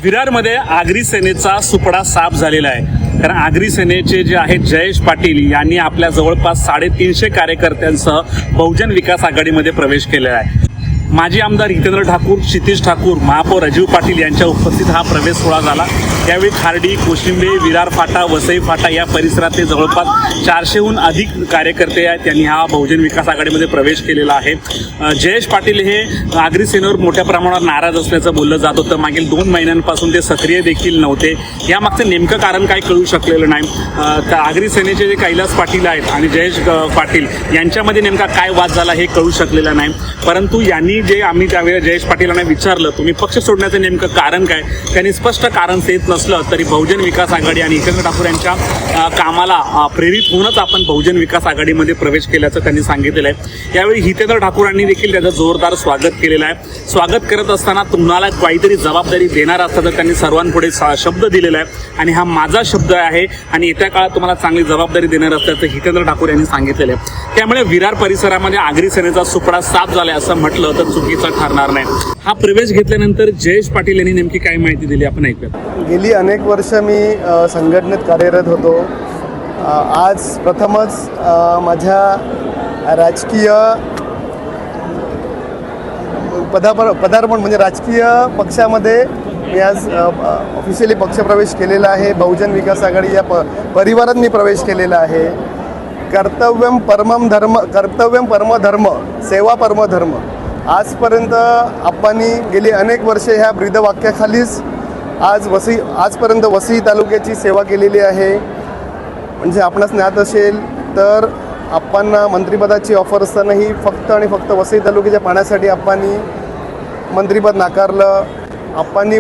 विरारमध्ये आगरी सेनेचा सुपडा साफ झालेला आहे। कारण आगरी सेनेचे जे आहेत जयेश पाटील यांनी आपल्या जवळपास 350 कार्यकर्त्यांसह बहुजन विकास आघाडीमध्ये प्रवेश केलेला आहे। माजी आमदार हितेंद्र ठाकूर, क्षितिज ठाकूर, महापौर राजीव पाटील यांच्या उपस्थित हा प्रवेश सोहळा झाला। त्यावेळी खार्डी, कोशिंबे, विरार फाटा, वसई फाटा या परिसरातले जवळपास 400हून अधिक कार्यकर्ते आहेत त्यांनी हा बहुजन विकास आघाडीमध्ये प्रवेश केलेला आहे। जयेश पाटील हे आगरी सेनेवर मोठ्या प्रमाणावर नाराज असल्याचं बोललं जात होतं। मागील 2 महिन्यांपासून ते सक्रिय देखील नव्हते। यामागचं नेमकं कारण काय कळू शकलेलं नाही। तर आगरी सेनेचे जे कैलास पाटील आहेत आणि जयेश पाटील यांच्यामध्ये नेमका काय वाद झाला हे कळू शकलेलं नाही। परंतु यांनी जे आम्ही त्यावेळेला जयेश पाटीलांना विचारलं तुम्ही पक्ष सोडण्याचं नेमकं कारण काय, त्यांनी स्पष्ट कारण देत नसलं तरी बहुजन विकास आघाडी आणि हितेंद्र ठाकूर यांच्या कामाला प्रेरित होऊनच आपण बहुजन विकास आघाडीमध्ये प्रवेश केल्याचं त्यांनी सांगितलेलं आहे। यावेळी हितेंद्र ठाकूरांनी देखील त्याचं जोरदार स्वागत केलेलं आहे। स्वागत करत असताना तुम्हाला काहीतरी जबाबदारी देणार असता तर त्यांनी सर्वांपुढे शब्द दिलेला आहे आणि हा माझा शब्द आहे आणि येत्या काळात तुम्हाला चांगली जबाबदारी देणार असल्याचं हितेंद्र ठाकूर यांनी सांगितलेलं आहे। त्यामुळे विरार परिसरामध्ये आगरी सेनेचा सुपडा साफ झालाय असं म्हटलं तर चुकीचं ठरणार नाही। हा प्रवेश घेतल्यानंतर जयेश पाटील यांनी नेमकी काय माहिती दिली आपण ऐकूया। गेली अनेक वर्ष मी संघटनेत कार्यरत होतो। आज प्रथमच माझ्या राजकीय पदार्पण म्हणजे राजकीय पक्षामध्ये मी आज ऑफिशियली पक्षप्रवेश केलेला आहे। बहुजन विकास आघाडी या परिवारात मी प्रवेश केलेला आहे। कर्तव्यम परम धर्म सेवा परम धर्म आजपर्यंत आपण गेली अनेक वर्षे ह्या ब्रीदवाक्याखालीच आजपर्यंत वसई तालुक्याची सेवा केलेली आहे। म्हणजे आपणास ज्ञात असेल तर आपण मंत्रिपदाची ऑफर असतानाही फक्त आणि फक्त वसई तालुक्याच्या पाण्यासाठी आपण मंत्रिपद नाकारलं। आपण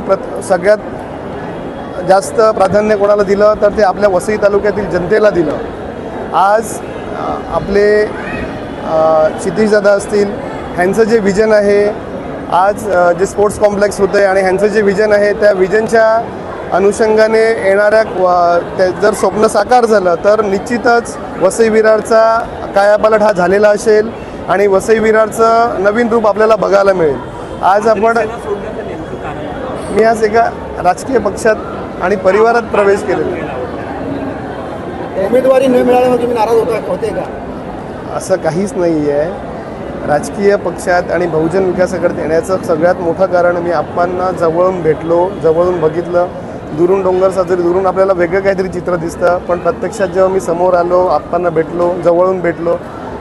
सगळ्यात जास्त प्राधान्य कोणाला दिलं तर ते आपल्या वसई तालुक्यातील जनतेला दिलं। आज आपले क्षितिज दादा असतील ह्यांचं जे विजन आहे, आज जे स्पोर्ट्स कॉम्प्लेक्स होतं आहे आणि ह्यांचं जे विजन आहे त्या विजनच्या अनुषंगाने येणाऱ्या जर स्वप्न साकार झालं तर निश्चितच वसई विरारचा कायापालट हा झालेला असेल आणि वसई विरारचं नवीन रूप आपल्याला बघायला मिळेल। आज मी आज एका राजकीय पक्षात आणि परिवारात प्रवेश केलेला। उमेदवारी न मिळाल्यामुळे तुम्ही नाराज होते का? असं काहीच नाही आहे। राजकीय पक्षात आणि बहुजन विकास आघाडीत येण्याचं सगळ्यात मोठं कारण मी आप्पांना जवळून भेटलो, जवळून बघितलं। दुरून डोंगर साजरी, दुरून आपल्याला वेगळं काहीतरी चित्र दिसतं, पण प्रत्यक्षात जेव्हा मी समोर आलो, आप्पांना भेटलो, जवळून भेटलो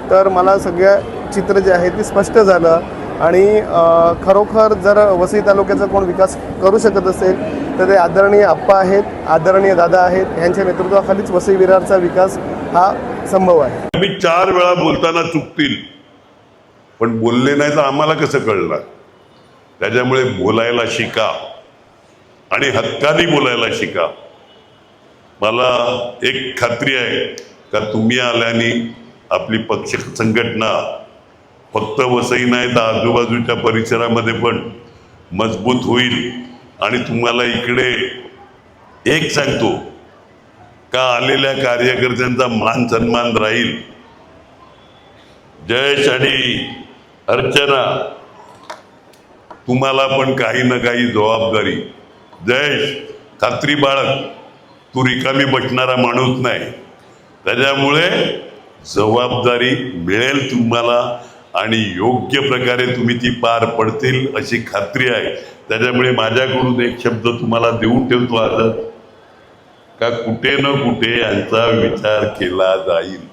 तर मला सगळ्या चित्र जे आहे ते स्पष्ट झालं। आणि खरोखर जर वसई तालुक्याचा कोण विकास करू शकत असेल तर ते आदरणीय आप्पा आहेत, आदरणीय दादा आहेत, ह्यांच्या नेतृत्वाखालीच वसई विरारचा विकास हा संभव आहे। मी 4 वेळा बोलताना चुकतील पण बोलले नाही तर आम्हाला कसं कळणार? त्याच्यामुळे बोलायला शिका आणि हक्काने बोलायला शिका। मला एक खात्री आहे का तुम्ही आल्याने आपली पक्ष संघटना फक्त वसई नाही तर आजूबाजूच्या परिसरामध्ये पण मजबूत होईल। आणि तुम्हाला इकडे एक सांगतो का आलेल्या कार्यकर्त्यांचा मान सन्मान राहील। जयेश आणि अर्चना तुम्हाला पण काही ना काही जबाबदारी। जयेश खात्री बाळग, तू रिकामी बसणारा माणूस नाही, त्याच्यामुळे जबाबदारी मिळेल तुम्हाला आणि योग्य प्रकारे तुम्ही ती पार पडतील अशी खात्री आहे। त्याच्यामुळे माझ्याकडून एक शब्द तुम्हाला देऊन ठेवतो आज का कुठे न कुठे यांचा विचार केला जाईल।